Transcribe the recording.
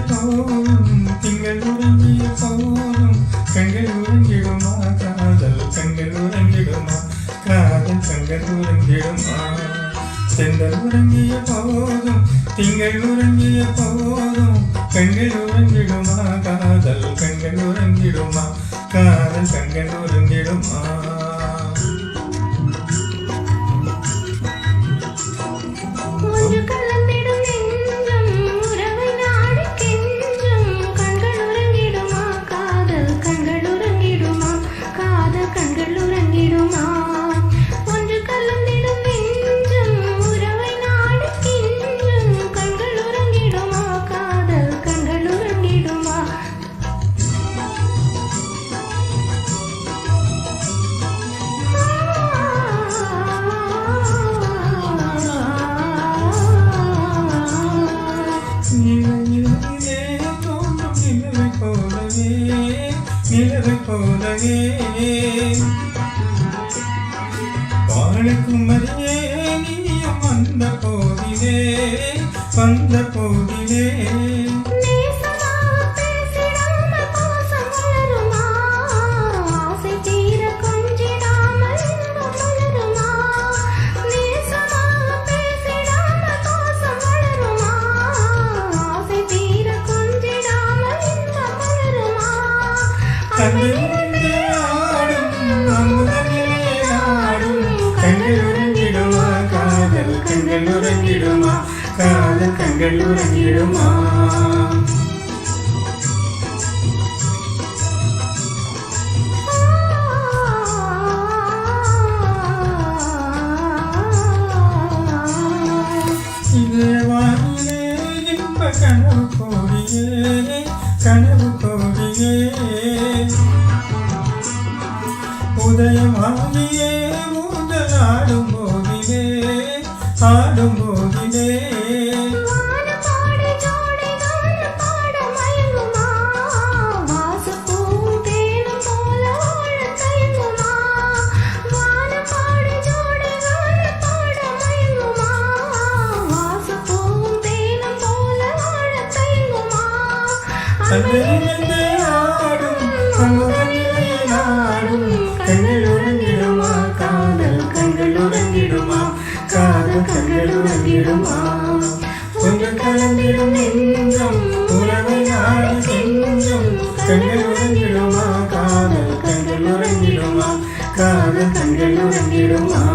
போதும் திங்கள் உறங்கிய போதும் கண்கள் உறங்கிடுமா காதல் கண்கள் உறங்கிடுமா காதல் கண்கள் உறங்கிடுமா செந்தல் உறங்கிய போதும் திங்கள் உறங்கிய போதும் கண்கள் உறங்கிடுமா காதல் கண்கள் உறங்கிடுமா காதல் கண்கள் உறங்கிடுமா நிலவை போலவே வாழுக்கும் அறியே நீயும் வந்த போதிலே கண்ணிலே ஆடும் அமுதனிலே ஆடும் கண்கள் உறங்கிடுமா காதல் கண்கள் உறங்கிடுமா காதல் கண்கள் உறங்கிடுமா இதே வானிலே இன்ப கனவு கோடியே உதயமாகியே ஊஞ்சல் ஆடும் போதிலே கண்ணிலே ஆடும் அமுதனிலே ஆடும் கண்கள் உறங்கிடுமா காதல் கண்கள் உறங்கிடுமா காதல் கண்கள் உறங்கிடுமா கொஞ்சம் கலந்திடும் நெஞ்சம் உறவை நாடி செஞ்சும் கண்கள் உறங்கிடுமா காதல் கண்கள் உறங்கிடுமா காதல் கண்கள் உறங்கிடுமா